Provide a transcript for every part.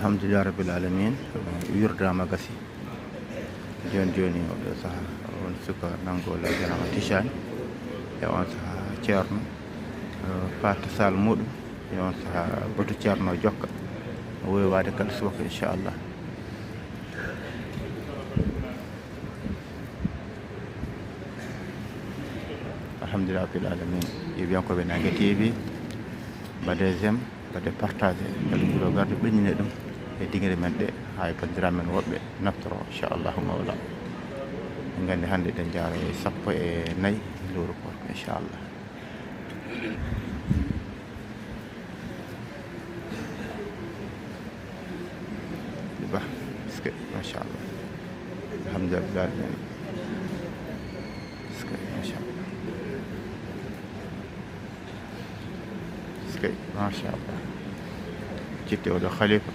alhamdulillah rabbil alamin wirdama gasi joni joni oɗo saaha on suka nangola janama tichani e on saaha ceerno fata sal muɗum e on saaha boto ceerno jokka o wowi wade kala subaka inchallah. alhamdulillah rabbil alamin yeɓiyankoɓe Nangue TV mbaɗe j'aime mbaɗe partagé kadi ɓuuro garde ɓeññine ɗum e diguere men ɗe ha e bandiraɓe men woɓɓe naftoro inchallahu mawla. en gandi hannde eɗen jaara e 14 lewru koto inchallah. ba biske machallah alhamdulillah biske machallah biske machallah citte oɗo khalifa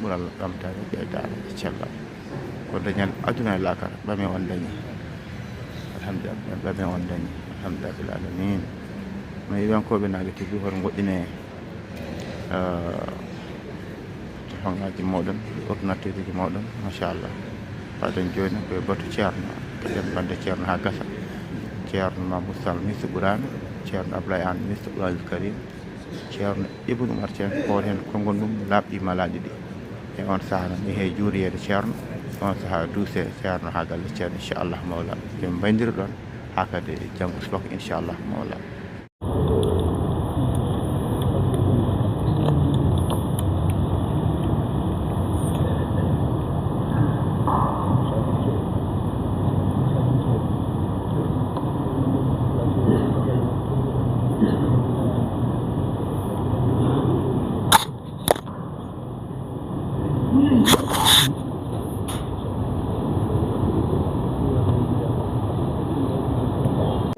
ɓural ɓamtare ɓeydare e cellal ko dañal aduna e lakara ɓame on dañi alhamdulillah ɓame on dañi alhamdulillah bil alamin. ma yiyankoɓe Nangue TV hoto goɗɗine fangaji moɗon ordinateur uji moɗon machallah faden joni koye batu ceerno keɗen bande ceerno ha gasa ceerno Mamadou Sall ministre ɓurana ceerno Ablaye An ministre ɓuranil karim ceerno Ibnu Umar Ceen ko hen konngol ɗum laaɓɗi malaɗi ɗi e on saaha noon mi heewi juuriyede ceerno on saaha duuse ceerno ha galle ceerno inchallah mawla ɓe mbaydiri ɗon ha kadi janggo subaka inchallah mawla.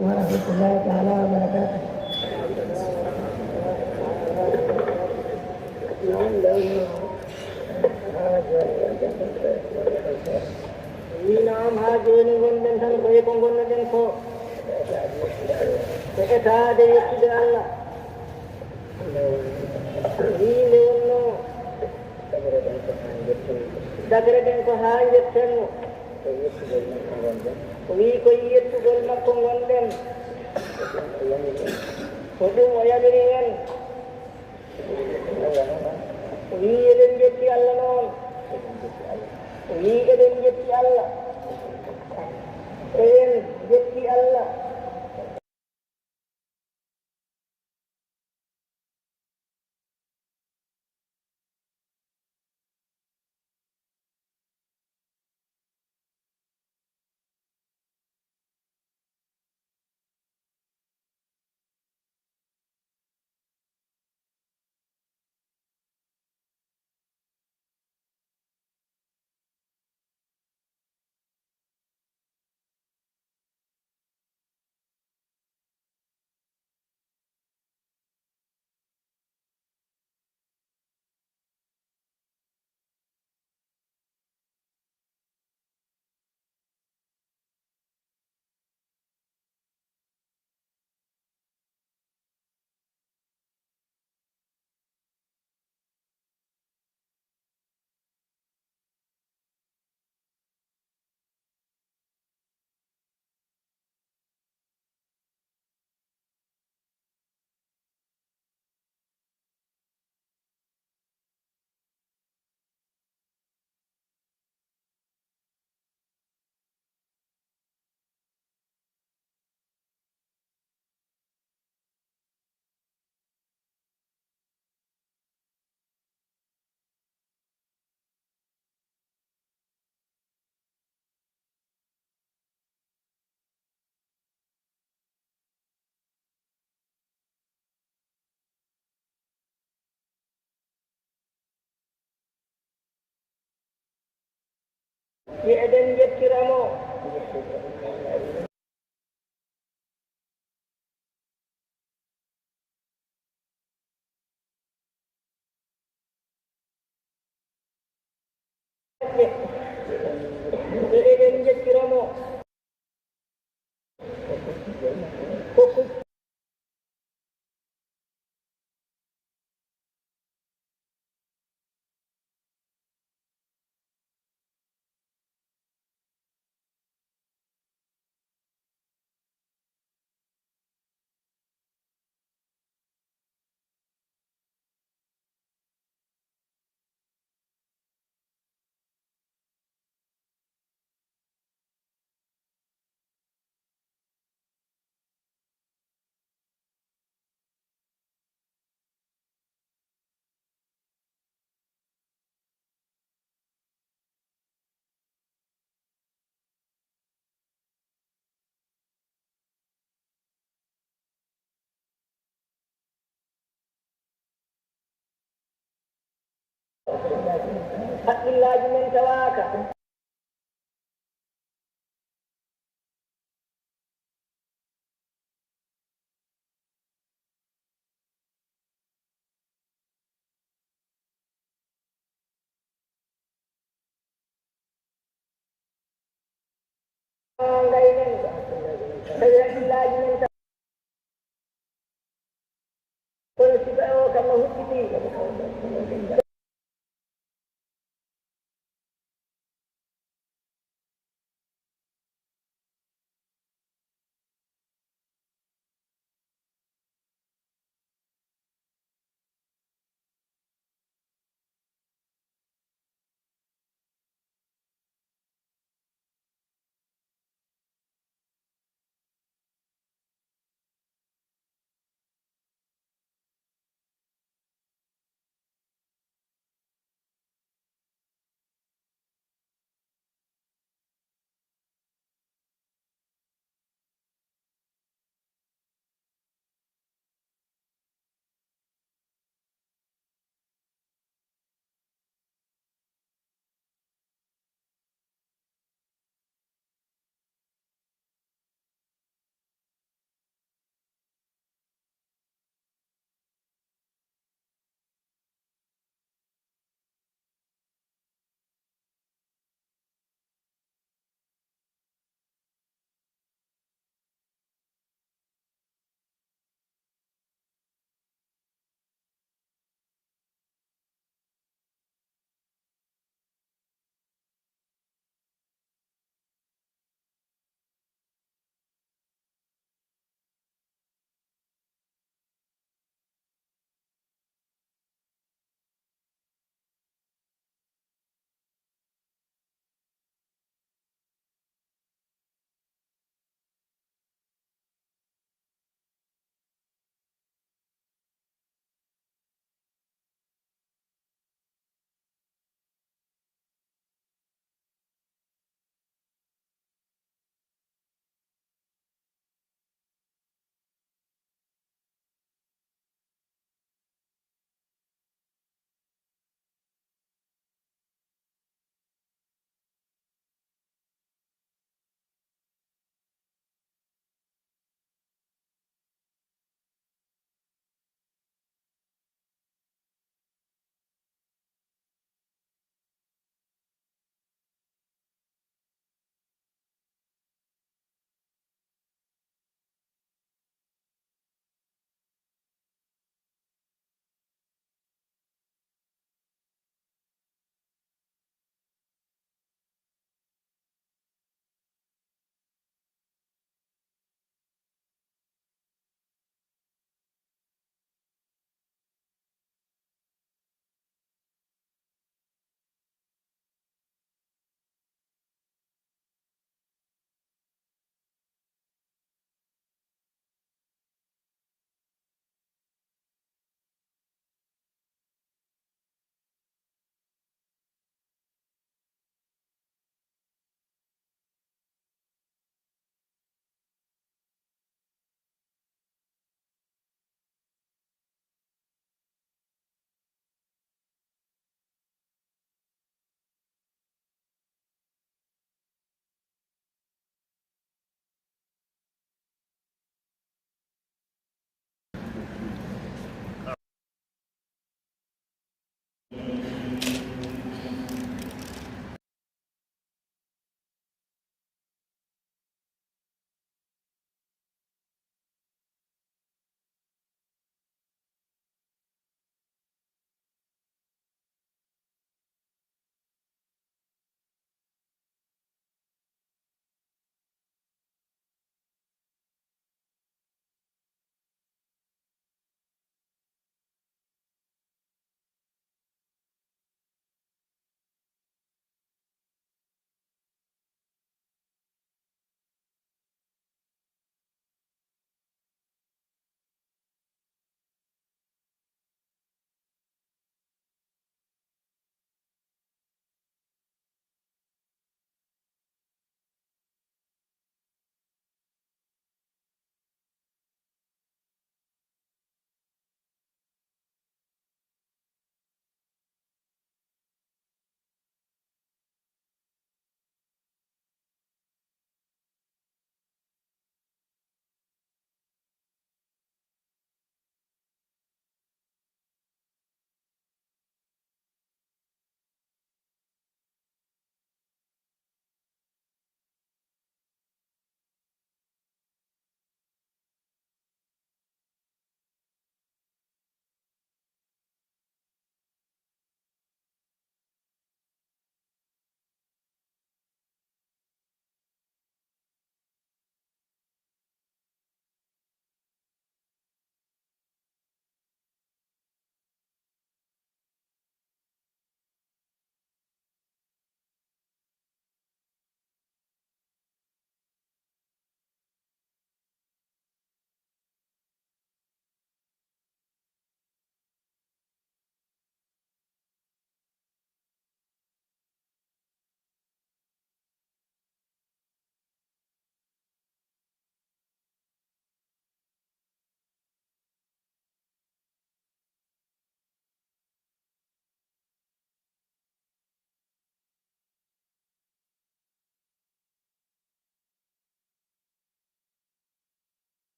warahmatullahi taala wabarakatuh. Naam hajoni gonden tan koye ko gonnoɗen ko etade yettude Allah wiinde wonno dagre ɗen ko ha jettenno o wi koye yettugol makko gonɗen ko ɗum o yamiri en o wi eɗen jetti Allah noon o wi eɗen jetti Allah en jetti Allah wi eɗen jettiramo wi eɗen jettiramo ko haqqillaji men tawaka gaynen tawi haqqillaji men kono siba o kam no hucciti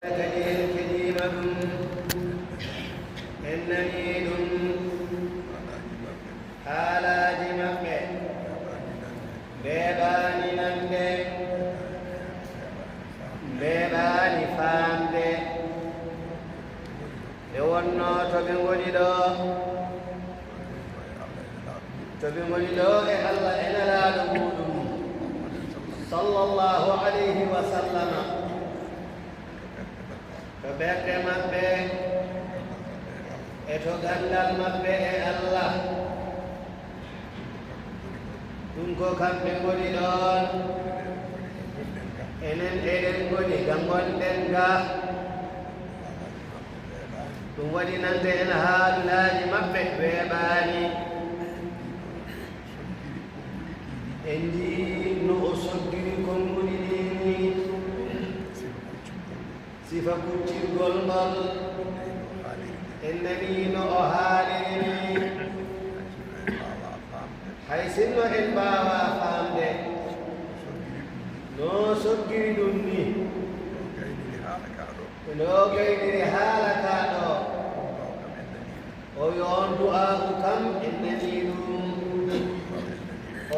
كديما إنني haalaji maɓɓe mbeɓani nande mbeɓani famde ɓe wonno to ɓe goni ɗo e Allah e nelaɗo muɗum sallallahu alayhi wa sallama to ɓerde maɓɓe e to gandal maɓɓe e Allah ɗum ko kamɓe goni ɗon enen eɗen goni ga gonɗen ga ɗum waɗi nande en haalullaji maɓɓe weeɓani en jii no o soggiri konnguli ɗini sifa kuccirgol ngol en nani no o haaliri hay sinno en mbawa famde no soggiri ɗum ni no gayniri haala ka ɗo o yo on du'a'u kam en nani ɗum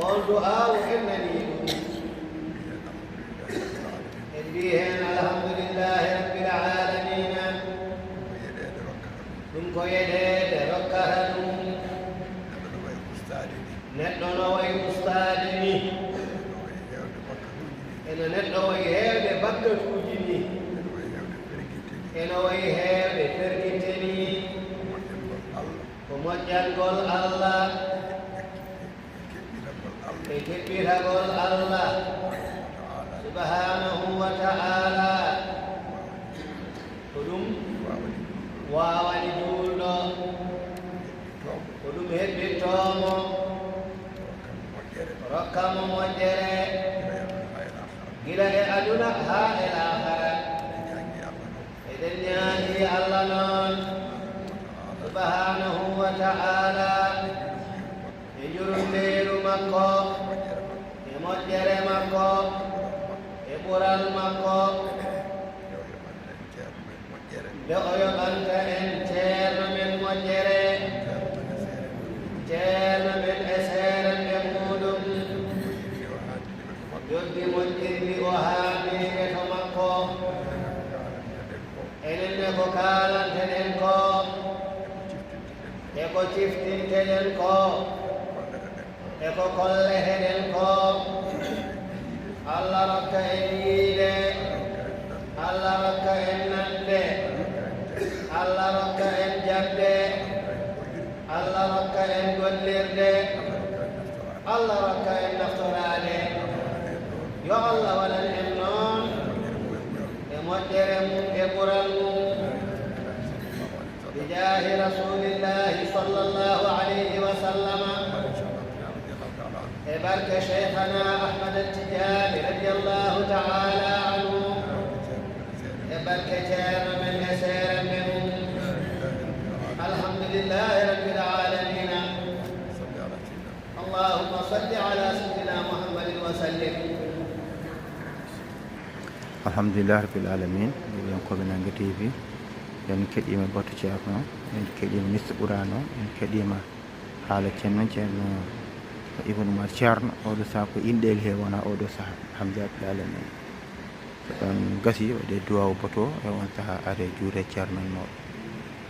on du'a'u en nani ɗum en mbi hen alhamdulillahi rabbil alamina ɗum ko yeɗede rokkata ɗum neɗɗo no wayi ustaade ni eno neɗɗo wayi heewde bakkatuuji ni eno wayi heewde fergite ni ko moƴƴangol Allah e keɓɓitagol Allah subhanahu wa ta'ala ko ɗum waawani juulɗo ko ɗum heɓɓittoomo rokkamo moƴƴere gila e aduna haa e lahara eɗen ñaani Allah noon subhanahu wa ta'ala e jurundeeru makko e moƴƴere makko e ɓural makko nde o yoɓanta en ceerno men moƴƴere ceerno men e seere ɓe muɗum joddi moƴƴirɗi o haamiɓe to makko enen ne ko kaalanteɗen ko e ko ciftinteɗen ko e ko kolleteɗen ko Allah rokka en yiide Allah rokka en nande Allah rokka en jabde Allah rokka en gollirde Allah rokka en naftorade yo Allah waɗan en noon e moƴƴere mum e ɓural mum bijahi rasulillahi sallallahu alayhi wa sallama e barke cheikhana Ahmad Tijani radiyallahu ta'ala anhu e barke ceerno men e seere men alhamdulillahi rabbil alamin allahumma salli ala sayyidina Muhammadin wa sallim. alhamdulillah rabbil alamin en koɓe Nanga TV en keɗima Batu Ceerno en keɗima Mr Ɓurano en keɗima haala ceerno Ibn Umar Ceerno oɗo saaha ko inɗel he wona oɗo saaha alhamdulillah rabbil alamin so ɗon gasi waɗe duwaw Bato e on saaha are juure ceerno en mawɗo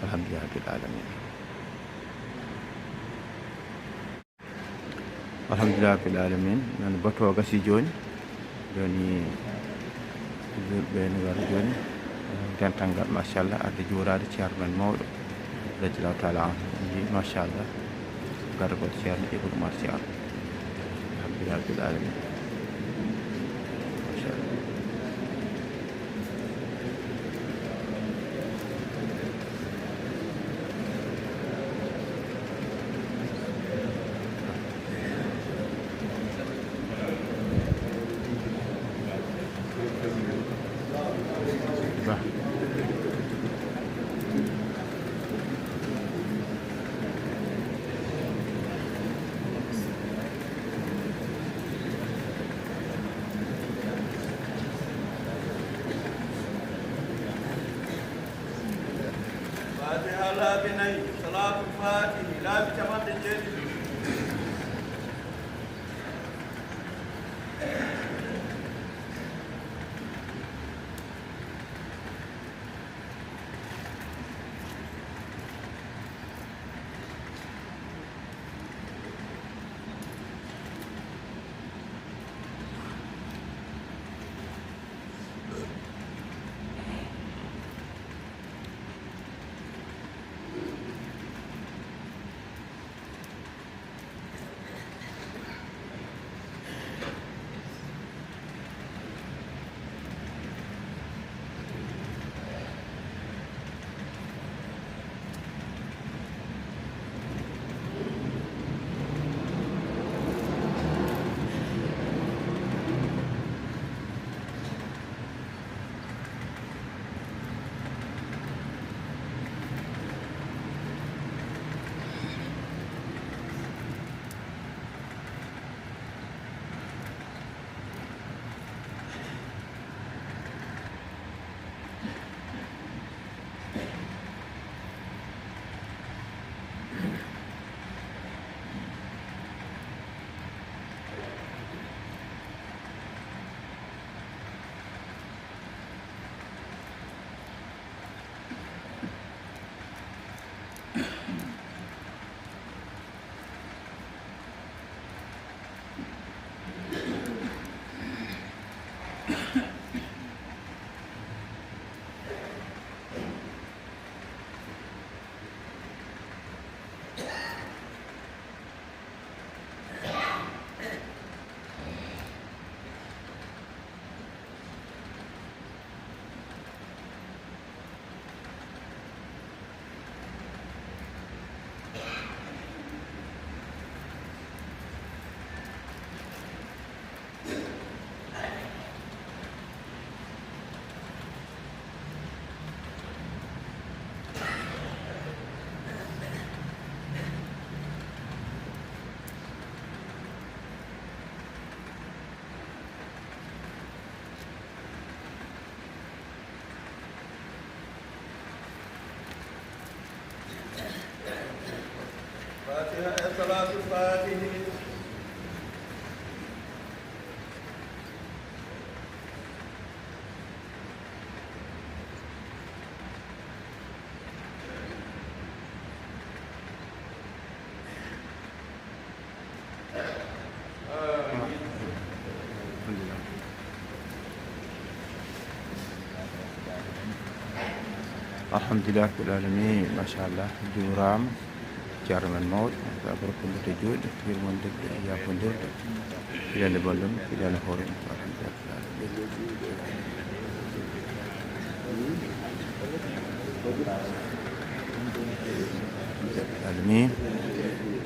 alhamdulillah rabbil alamin alhamdulillah rabbil alamin non Bato gasi joni julɓe ne wara joni dental ngal machallah arde juurade ceerno men mawɗo radiallahu taala anhu ji machallah gargol ceerno Ibn Umar Ceerno alhamdulillah rabbil alamin machallah لابني صلاة الفاتح لا بجمال الجن فاتحة صلاة الفاتح الحمد لله رب العالمين ما شاء الله جورام جارم الموت أبر كل تجود كبير من دب يا فندق إلى البلم إلى الهورين الحمد لله العالمين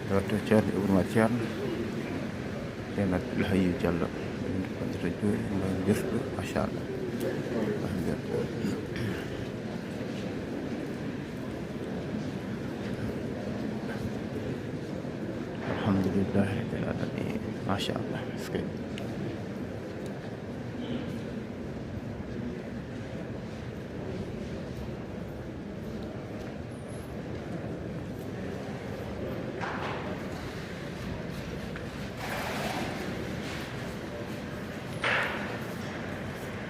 Dr. Chan Ibu Machan Janat Lahayu Jalak Rajul Menjurdu Masyaallah Alhamdulillah Masyaallah sekali.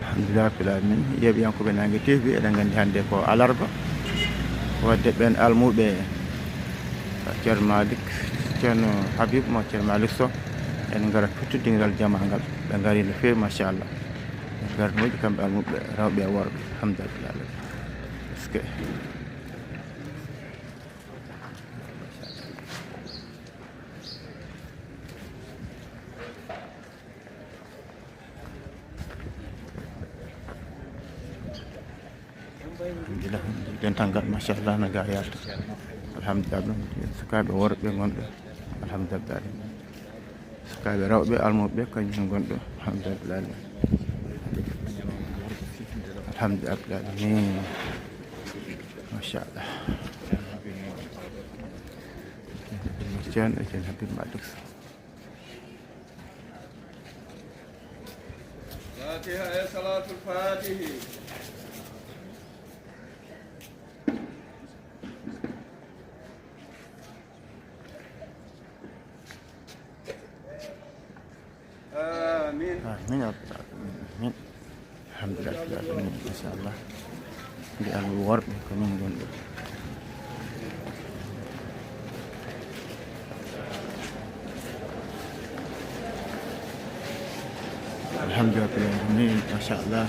Alhamdulillah rabbil alamin yeɓiyankoɓe Nangue TV eɗen gandi hannde ko alarba wadde ɓen almuɓe ceerno Malick ceerno Habib mo ceerno Malick Sow en gara fittudingal jama ngal ɓe gari no fewi machallah ɓe gari moƴƴi kamɓe almuɓe rewɓe e worɓe alhamdulillah eske alhamdulillah dental machallah no ga yarta alhamdulillah ɗum sukaɓe worɓe gonɓe alhamdulillah sukaɓe rewɓe almuɓe kañum gonɗo alhamdulillah alhamdulillah alamin machallah ceerno ceerno Habib Malick Sow فاتحة صلاة الفاتح آمين يا رب العالمين آمين الحمد لله رب العالمين ما شاء الله di luar kami gondol alhamdulillah ini masya Allah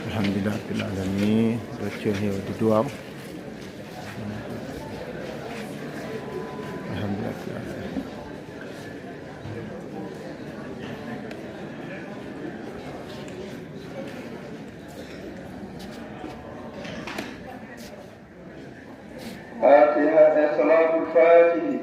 alhamdulillah rabbil alamin docce hewde duwaw alhamdulillah rabbil alamin فاتحة صلاة الفاتح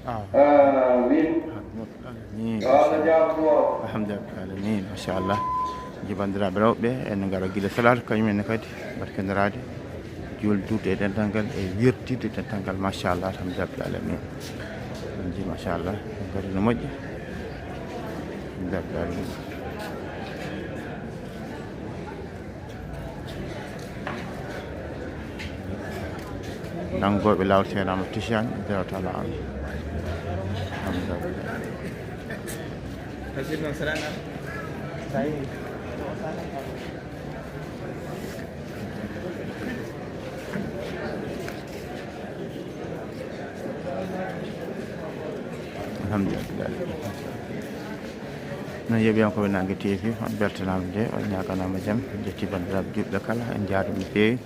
آمين الحمد لله العالمين ما شاء الله jibandiraɓe rewɓe en gara guila salata kañumen kadi barkendirade juldude e dental e wirtide dental machallah alhamdulillah rabbil alamin en ji machallah en gari no moƴƴi alhamdulillah rabbil alamin nangoɓe lawol seeɗama Tidiane dewtala an alhamdulillah alhamdulillah no yeeɓiyankoɓe Nangue TV on beltanama nde on ñaganama jaam jetti bandiraɓe juɓɓe kala en jaarni no fewi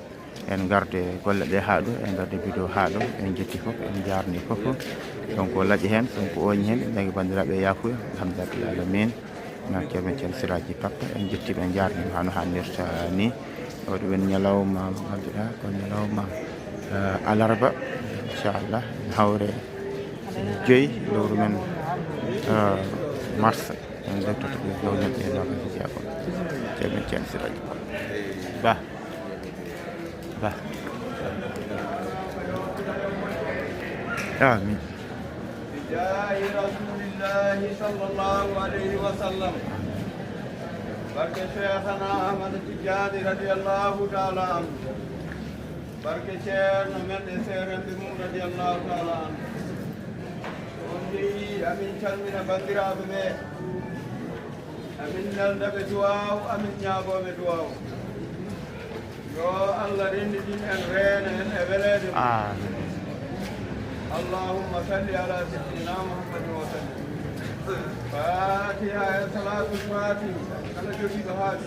en garde golle ɗe ha ɗo en garde vidéo ha ɗo en jetti foof en jarni foof donc laaƴi hen donc oñi hen dagui bandiraɓe yafuya alhamdulillah rabbil alamin ma ceerno Ceerno Siraji Pakka en jettiɓe en jarnima hano hannirta ni oɗo wen ñalawma ganduɗa ko ñalawma alarba inchallah hawre 5 lewru men mars en deftoto ɓe jowñaɓe e nogas jeegom ceerno Ceerno Siraji Ba Ba آمين بجاه رسول الله صلى الله عليه وسلم بركة شيخنا أحمد التجاني رضي الله تعالى عنه بركة شيخنا من سيرن بمون رضي الله تعالى عنه ونجي أمين شلمنا بندرا بمي أمين نلد بدواو أمين نيابو بدواو يو الله رندين أن رين أن أبلاد آمين اللهم صل على سيدنا محمد وسلم فاتحة صلاة الفاتحة أنا جوتي بهاش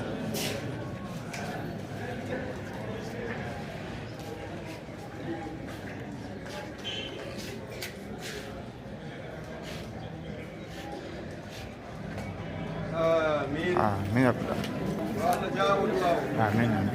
آمين آمين يا رب العالمين وعلى جاه الله آمين